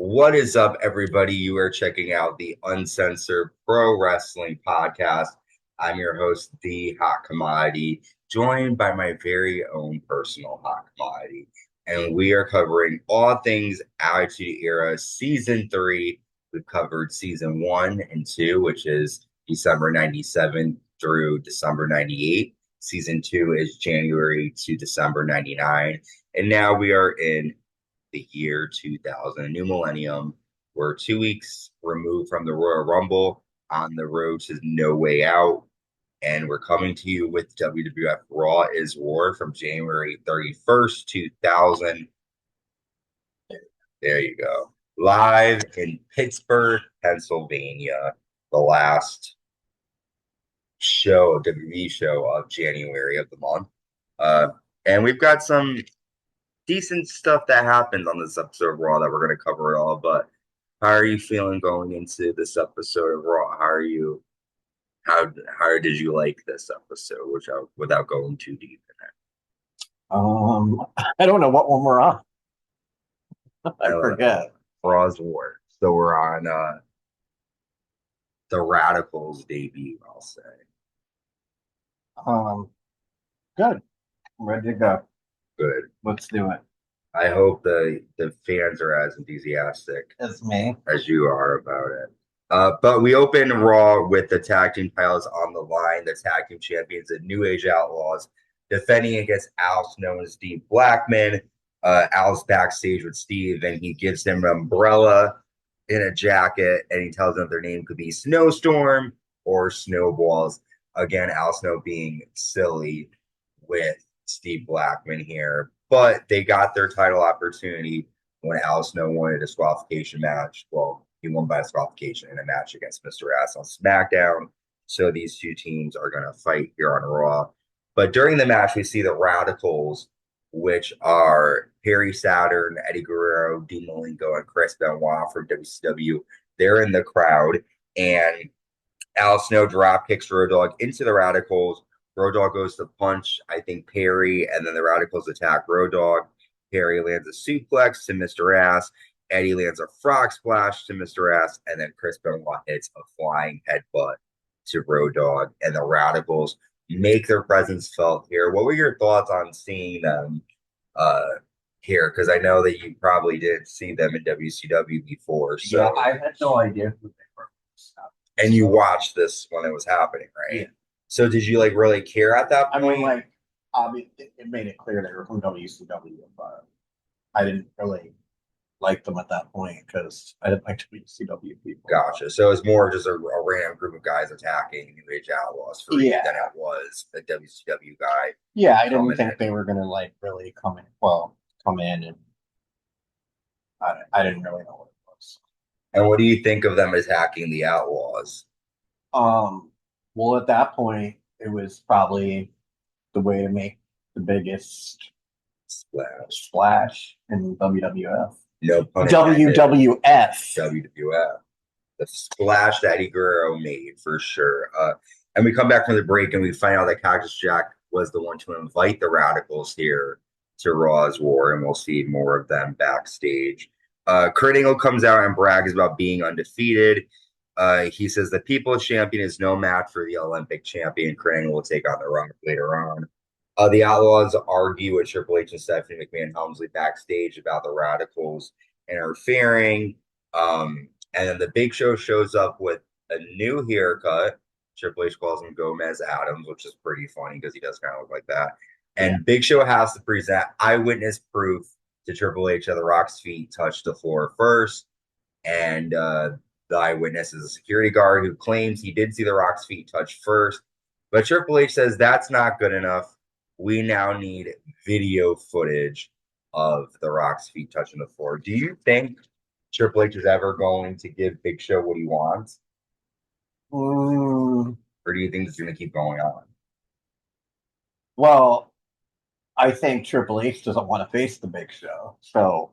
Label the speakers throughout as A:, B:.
A: What is up, everybody? You are checking out the Uncensored Pro Wrestling Podcast. I'm your host, The Hot Commodity, joined by my very own personal hot commodity. And we are covering all things Attitude Era Season 3. We've covered Season 1 and 2, which is December 97 through December 98. Season 2 is January to December 99. And now we are in the year 2000, a new millennium. We're 2 weeks removed from the Royal Rumble, on the road to No Way Out, and we're coming to you with WWF Raw is War from January 31st, 2000. There you go. Live in Pittsburgh, Pennsylvania, the last WWE show of January of the month. And we've got some decent stuff that happened on this episode of Raw that we're going to cover it all. But how are you feeling going into this episode of Raw? How did you like this episode, without going too deep in
B: I don't know what one we're on. I forget.
A: Raw's War. So we're on the Radicalz debut, I'll say.
B: Good. I'm ready to go.
A: Good.
B: Let's do it.
A: I hope the fans are as enthusiastic
B: As me.
A: as you are about it. But we open Raw with the tag team titles on the line. The tag team champions, the New Age Outlaws, defending against Snow and Steve Blackman. Al's backstage with Steve, and he gives him an umbrella in a jacket, and he tells them their name could be Snowstorm or Snowballs. Again, Al Snow being silly with Steve Blackman here. But they got their title opportunity when Al Snow won a disqualification match. Well, he won by disqualification in a match against Mr. Ass on SmackDown. So these two teams are going to fight here on Raw. But during the match, we see the Radicalz, which are Perry Saturn, Eddie Guerrero, Dean Malenko, and Chris Benoit from WCW. They're in the crowd. And Al Snow drop kicks Road Dogg into the Radicalz. Road Dogg goes to punch, I think, Perry, and then the Radicalz attack Road Dogg. Perry lands a suplex to Mr. Ass. Eddie lands a frog splash to Mr. Ass, and then Chris Benoit hits a flying headbutt to Road Dogg, and the Radicalz make their presence felt here. What were your thoughts on seeing them here? Because I know that you probably did see them in WCW before. So
B: yeah, I had no idea who they were.
A: And you watched this when it was happening, right? Yeah. So did you really care at that point?
B: I mean, it made it clear they were from WCW, but I didn't really like them at that point because I didn't like WCW people.
A: Gotcha. So it's more just a random group of guys attacking New Age Outlaws for you than it was a WCW guy.
B: Yeah, I didn't think they were gonna really come in, and I didn't really know what it was.
A: And what do you think of them attacking the Outlaws?
B: Well, at that point, it was probably the way to make the biggest splash in WWF.
A: No pun
B: intended. WWF.
A: The splash that Eddie Guerrero made, for sure. And we come back from the break, and we find out that Cactus Jack was the one to invite the Radicalz here to Raw's War, and we'll see more of them backstage. Kurt Angle comes out and brags about being undefeated. He says the People's Champion is no match for the Olympic champion. Kurt Angle will take on the Rock later on. The Outlaws argue with Triple H and Stephanie McMahon Helmsley backstage about the Radicalz interfering. And then the Big Show shows up with a new haircut. Triple H calls him Gomez Adams, which is pretty funny because he does kind of look like that. And Big Show has to present eyewitness proof to Triple H that the Rock's feet touched the floor first. And the eyewitness is a security guard who claims he did see the Rock's feet touch first. But Triple H says that's not good enough. We now need video footage of the Rock's feet touching the floor. Do you think Triple H is ever going to give Big Show what he wants? Or do you think it's going to keep going on?
B: Well, I think Triple H doesn't want to face the Big Show. So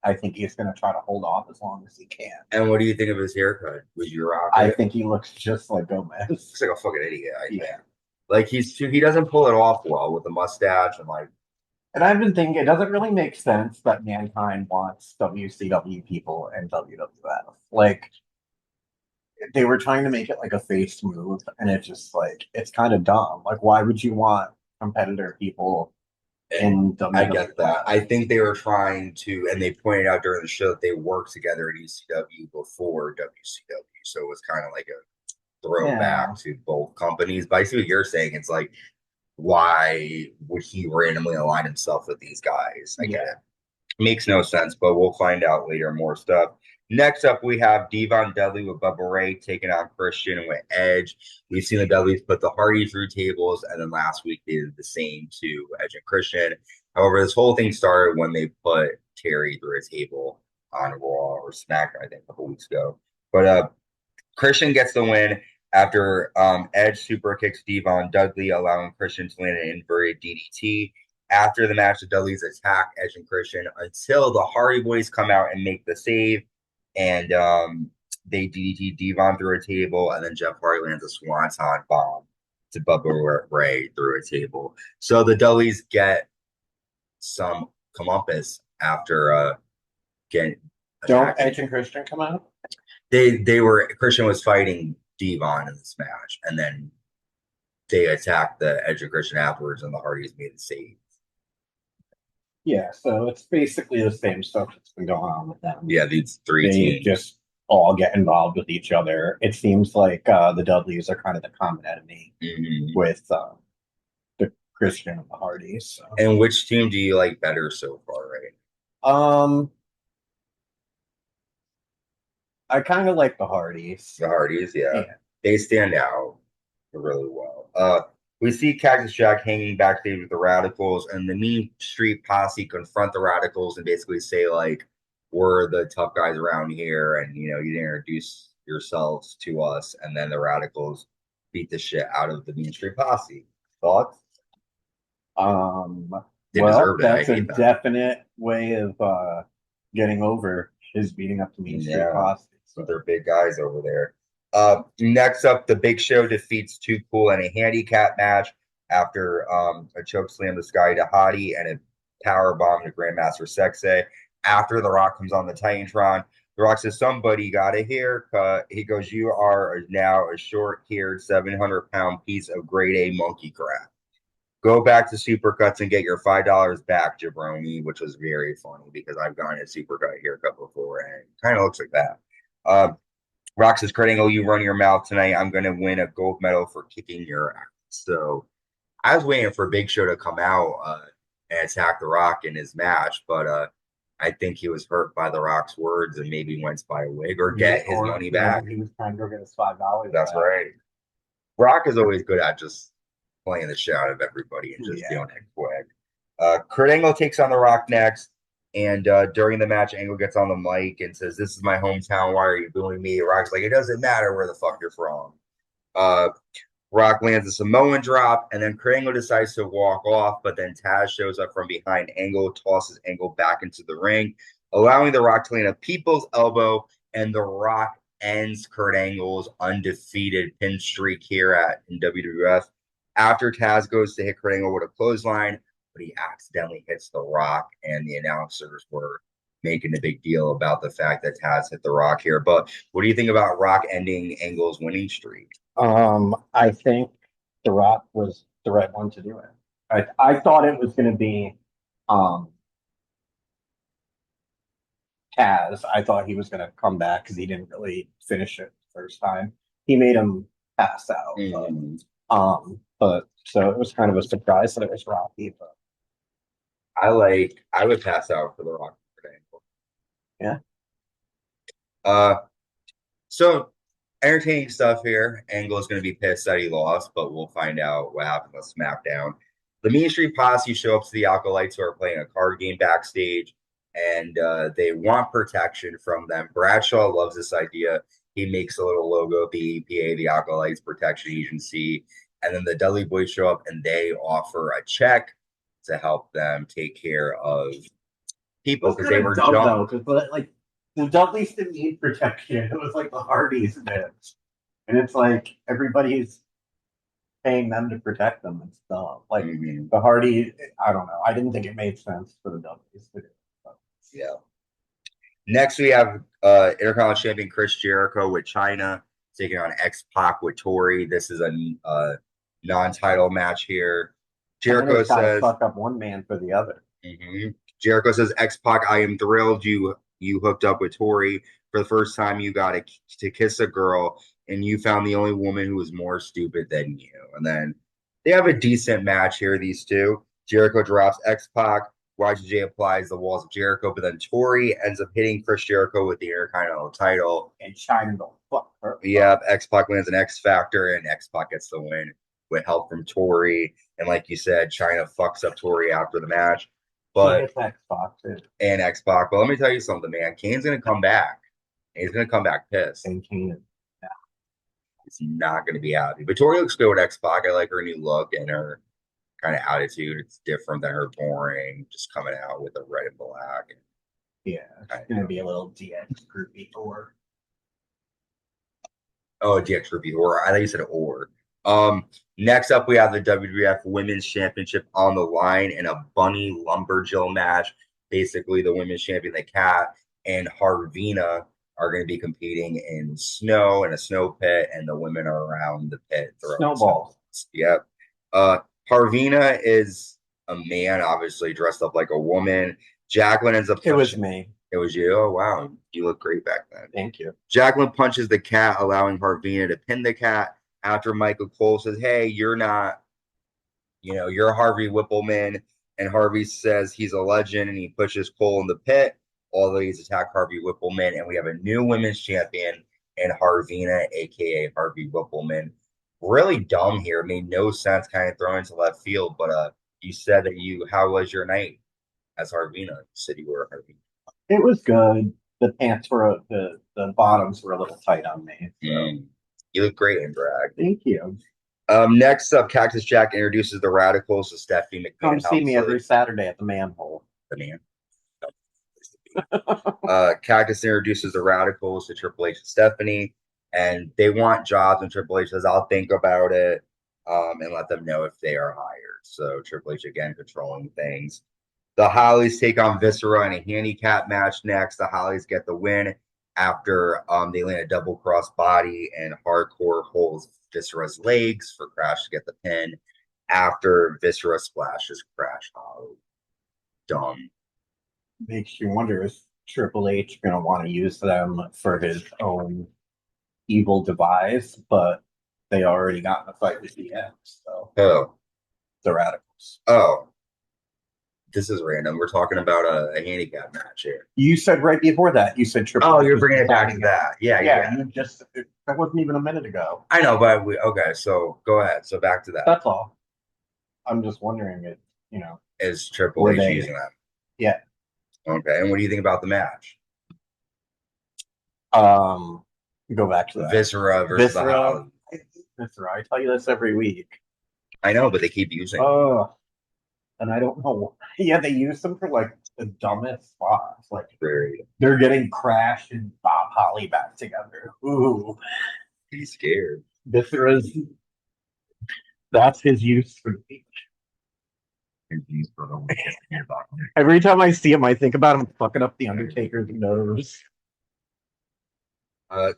B: I think he's going to try to hold off as long as he can.
A: And what do you think of his haircut? Was you rock?
B: I think he looks just like Gomez.
A: Looks like a fucking idiot. I think. He doesn't pull it off well with the mustache and
B: And I've been thinking it doesn't really make sense that Mankind wants WCW people and WWF. Like they were trying to make it like a face move, and it's just like it's kind of dumb. Like, why would you want competitor people in
A: I get that.
B: WWF?
A: I think they were trying to, and they pointed out during the show that they worked together at ECW before WCW. So it was kind of like a
B: Yeah,
A: throwback to both companies. But I see what you're saying. It's like, why would he randomly align himself with these guys? I get
B: yeah.
A: it. Makes no sense, but we'll find out later more stuff. Next up, we have D-Von Dudley with Bubba Ray taking on Christian with Edge. We've seen the Dudleys put the Hardys through tables, and then last week they did the same to Edge and Christian. However, this whole thing started when they put Terry through a table on Raw or SmackDown, I think, a couple weeks ago. But Christian gets the win after Edge super kicks D-Von Dudley, allowing Christian to land an inverted DDT. After the match, the Dudleys attack Edge and Christian until the Hardy Boyz come out and make the save. And they DDT D-Von through a table, and then Jeff Hardy lands a Swanton bomb to Bubba Ray through a table. So the Dudleys get some comeuppance after getting
B: Don't
A: attacked.
B: Edge and Christian come out?
A: They were Christian was fighting D-Von in this match, and then they attacked the Edge of Christian afterwards, and the Hardys made the save.
B: Yeah, so it's basically the same stuff that's been going on with them.
A: Yeah, these three
B: They
A: teams
B: just all get involved with each other. It seems like the Dudleys are kind of the common enemy with the Christian and the Hardys. So.
A: And which team do you like better so far, right?
B: I kind of like the Hardys.
A: The Hardys, yeah. They stand out really well. We see Cactus Jack hanging backstage with the Radicalz, and the Mean Street Posse confront the Radicalz and basically say, like, we're the tough guys around here, and, you know, you didn't introduce yourselves to us. And then the Radicalz beat the shit out of the Mean Street Posse. Thoughts? They
B: Well,
A: deserved it.
B: that's a definite way of getting over is beating up the Mean Street Posse.
A: So they're big guys over there. Next up, the Big Show defeats Too Cool in a handicap match after a choke slam to Sky to Hardy and a power bomb to Grandmaster Sexay. After The Rock comes on the Titantron, The Rock says, somebody got a haircut. He goes, you are now a short-haired 700-pound piece of grade A monkey crap. Go back to Supercuts and get your $5 back, jabroni, which was very funny because I've gotten a Supercut haircut before and it kind of looks like that. Rock says, Kurt Angle, you run your mouth tonight. I'm going to win a gold medal for kicking your ass. So I was waiting for Big Show to come out and attack The Rock in his match, but I think he was hurt by The Rock's words and maybe went to buy a wig or get his money back.
B: He was trying to go get his $5.
A: That's right. Rock is always good at just playing the shit out of everybody and just doing it quick. Kurt Angle takes on The Rock next. And during the match, Angle gets on the mic and says, this is my hometown. Why are you booing me? Rock's like, it doesn't matter where the fuck you're from. Rock lands a Samoan drop, and then Kurt Angle decides to walk off, but then Taz shows up from behind Angle, tosses Angle back into the ring, allowing The Rock to land a people's elbow, and The Rock ends Kurt Angle's undefeated pin streak here in WWF. After Taz goes to hit Kurt Angle with a clothesline, but he accidentally hits The Rock, and the announcers were making a big deal about the fact that Taz hit The Rock here. But what do you think about Rock ending Angle's winning streak?
B: I think The Rock was the right one to do it. I thought it was going to be Taz. I thought he was going to come back because he didn't really finish it the first time. He made him pass out. But so it was kind of a surprise that it was Rocky. But
A: I would pass out for The Rock for Angle.
B: Yeah.
A: So entertaining stuff here. Angle is going to be pissed that he lost, but we'll find out what happened with SmackDown. The Mean Street Posse show up to the Acolytes who are playing a card game backstage, and they want protection from them. Bradshaw loves this idea. He makes a little logo, the EPA, the Acolytes Protection Agency, and then the Dudley Boyz show up and they offer a check to help them take care of people because they were dumb.
B: Because like the Dudleys didn't need protection. It was like the Hardys did, and it's like everybody's paying them to protect them and stuff. Like
A: Mhm.
B: the Hardy, I don't know. I didn't think it made sense for the Dudleys to do it. But
A: Yeah. Next, we have Intercontinental Champion Chris Jericho with China taking on X-Pac with Tori. This is a non-title match here. Jericho
B: China's got to
A: says,
B: fuck up one man for the other.
A: Jericho says, X-Pac, I am thrilled you hooked up with Tori. For the first time, you got to kiss a girl, and you found the only woman who was more stupid than you. And then they have a decent match here, these two. Jericho drops X-Pac. Y2J applies the walls of Jericho, but then Tori ends up hitting Chris Jericho with the Intercontinental title.
B: And China don't fuck her.
A: Yep, X-Pac wins an X Factor, and X-Pac gets the win with help from Tori. And like you said, China fucks up Tori after the match. But
B: it's X-Pac too.
A: And X-Pac. But let me tell you something, man. Kane's gonna come back. He's gonna come back pissed.
B: And Kane,
A: he's not gonna be happy. But Tori looks good with X-Pac. I like her new look and her kind of attitude. It's different than her boring, just coming out with the red and black.
B: Yeah, it's gonna be a little DX groupie or.
A: Oh, DX groupie or I thought you said or. Next up, we have the WWF Women's Championship on the line in a Bunny Lumberjill match. Basically, the women's champion, the Cat, and Harvina are going to be competing in snow in a snow pit, and the women are around the pit.
B: Snowballs.
A: Yep. Harvina is a man, obviously dressed up like a woman. Jacqueline ends up.
B: It was me.
A: It was you. Oh wow, you look great back then.
B: Thank you.
A: Jacqueline punches the Cat, allowing Harvina to pin the Cat. After Michael Cole says, "Hey, you're not, you're Harvey Whippleman," and Harvey says he's a legend, and he pushes Cole in the pit. All these attack Harvey Whippleman, and we have a new women's champion in Harvina, aka Harvey Whippleman. Really dumb here, made no sense, kind of thrown into left field. But you said that how was your night as Harvina? You said you were Harvina.
B: It was good. The pants were the bottoms were a little tight on me. So.
A: You look great in drag.
B: Thank you.
A: Next up, Cactus Jack introduces the Radicalz to Stephanie McMahon.
B: Come see me every Saturday at the Manhole.
A: The man. Cactus introduces the Radicalz to Triple H and Stephanie, and they want jobs, and Triple H says, I'll think about it and let them know if they are hired. So Triple H, again, controlling things. The Hollies take on Viscera in a handicap match next. The Hollies get the win after they land a double cross body and Hardcore holds Viscera's legs for Crash to get the pin after Viscera splashes Crash Holly. Dumb.
B: Makes you wonder, is Triple H going to want to use them for his own evil device? But they already got in a fight with DX. So.
A: Oh.
B: The Radicalz.
A: Oh. This is random. We're talking about a handicap match here.
B: You said right before that. You said Triple H.
A: Oh, you're bringing it back to that. Yeah.
B: You just that wasn't even a minute ago.
A: I know, but okay. So go ahead. So back to that.
B: That's all. I'm just wondering if
A: is Triple H using that?
B: Yeah.
A: Okay. And what do you think about the match?
B: Go back to that.
A: Viscera versus the Hollies.
B: Viscera. I tell you this every week.
A: I know, but they keep using.
B: Oh. And I don't know. Yeah, they use them for like the dumbest spots. Like they're getting Crash and Bob Holly back together. Ooh,
A: he's scared.
B: Viscera's. That's his use for the beach. Every time I see him, I think about him fucking up the Undertaker's nose.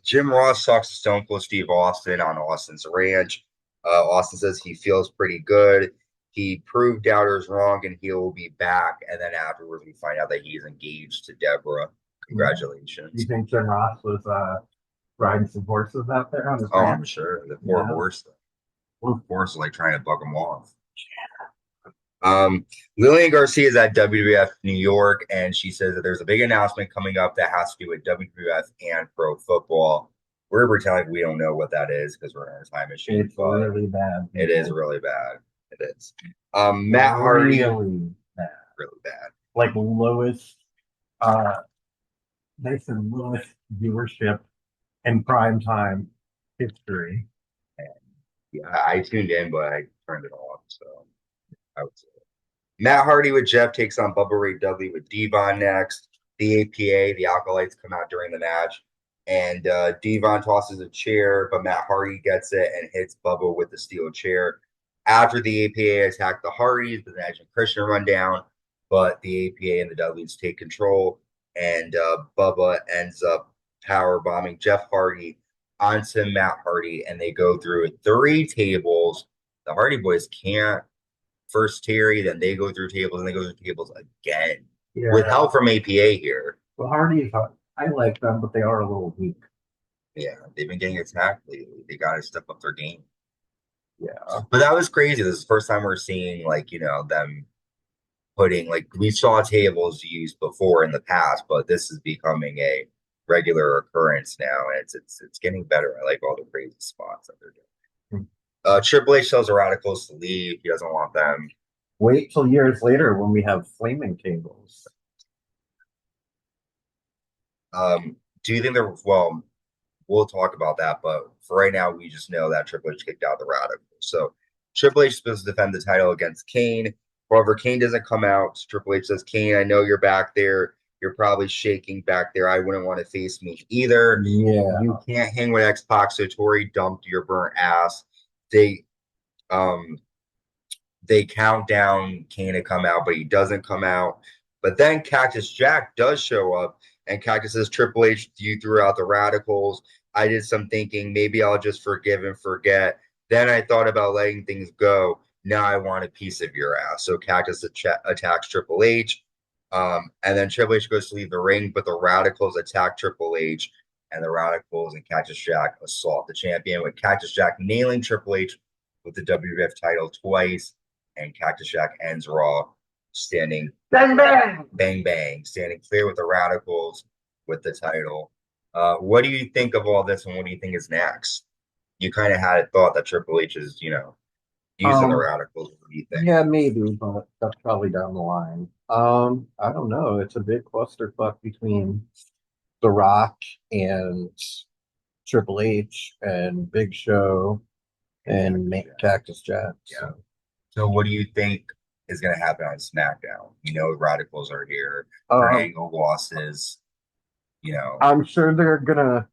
A: Jim Ross talks to Stone Cold Steve Austin on Austin's ranch. Austin says he feels pretty good. He proved doubters wrong, and he will be back. And then afterwards, we find out that he's engaged to Deborah. Congratulations.
B: You think Jim Ross was riding some horses out there on his
A: ranch? I'm sure. The poor horse. Poor horse like trying to bug him off. Lillian Garcia is at WWF New York, and she says that there's a big announcement coming up that has to do with WWF and pro football. We're pretending we don't know what that is because we're in our time machine.
B: It's really bad.
A: It is really bad. It is. Matt Hardy.
B: Really
A: bad.
B: Like lowest, they said lowest viewership in prime time history.
A: And yeah, I tuned in, but I turned it off. So I would say Matt Hardy with Jeff takes on Bubba Ray Dudley with D-Von next. The APA, the Acolytes, come out during the match, and D-Von tosses a chair, but Matt Hardy gets it and hits Bubba with the steel chair. After the APA attack the Hardys, the Edge and Christian run down, but the APA and the Dudleys take control, and Bubba ends up power bombing Jeff Hardy onto Matt Hardy, and they go through 3 tables. The Hardy Boyz can't first Terry, then they go through tables, and they go through tables again with help from APA here.
B: The Hardys, I like them, but they are a little weak.
A: Yeah, they've been getting attacked lately. They got to step up their game.
B: Yeah.
A: But that was crazy. This is the first time we're seeing, like, them putting, like, we saw tables used before in the past, but this is becoming a regular occurrence now, and it's getting better. I like all the crazy spots that they're doing. Triple H tells the Radicalz to leave. He doesn't want them.
B: Wait till years later when we have flaming tables.
A: Do you think they're, well, we'll talk about that, but for right now, we just know that Triple H kicked out the Radicalz. So Triple H is supposed to defend the title against Kane. However, Kane doesn't come out. Triple H says, Kane, I know you're back there. You're probably shaking back there. I wouldn't want to face me either.
B: Yeah.
A: You can't hang with X-Pac, so Tori dumped your burnt ass. They count down Kane to come out, but he doesn't come out. But then Cactus Jack does show up, and Cactus says, Triple H, you threw out the Radicalz. I did some thinking. Maybe I'll just forgive and forget. Then I thought about letting things go. Now I want a piece of your ass. So Cactus attacks Triple H. And then Triple H goes to leave the ring, but the Radicalz attack Triple H, and the Radicalz and Cactus Jack assault the champion, with Cactus Jack nailing Triple H with the WWF title twice, and Cactus Jack ends Raw standing
B: bang bang
A: bang bang, standing clear with the Radicalz with the title. What do you think of all this, and what do you think is next? You kind of had a thought that Triple H is, using the Radicalz. What do you think?
B: Yeah, maybe, but that's probably down the line. I don't know. It's a big clusterfuck between The Rock and Triple H and Big Show and Cactus Jack.
A: Yeah. So what do you think is going to happen on SmackDown? Radicalz are here. Angle losses.
B: I'm sure they're gonna.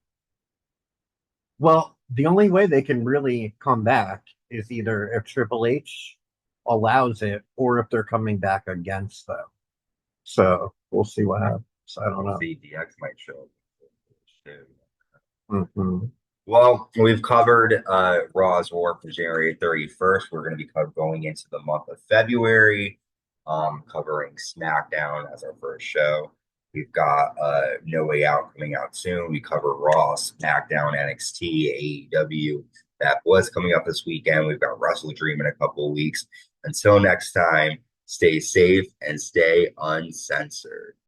B: Well, the only way they can really come back is either if Triple H allows it, or if they're coming back against them. So we'll see what happens. I don't know.
A: DX might show up.
B: Mm-hmm.
A: Well, we've covered Raw's War from January 31st. We're going to be going into the month of February, covering SmackDown as our first show. We've got No Way Out coming out soon. We cover Raw, SmackDown, NXT, AEW. That was coming up this weekend. We've got Wrestle Dream in a couple of weeks. Until next time, stay safe and stay uncensored.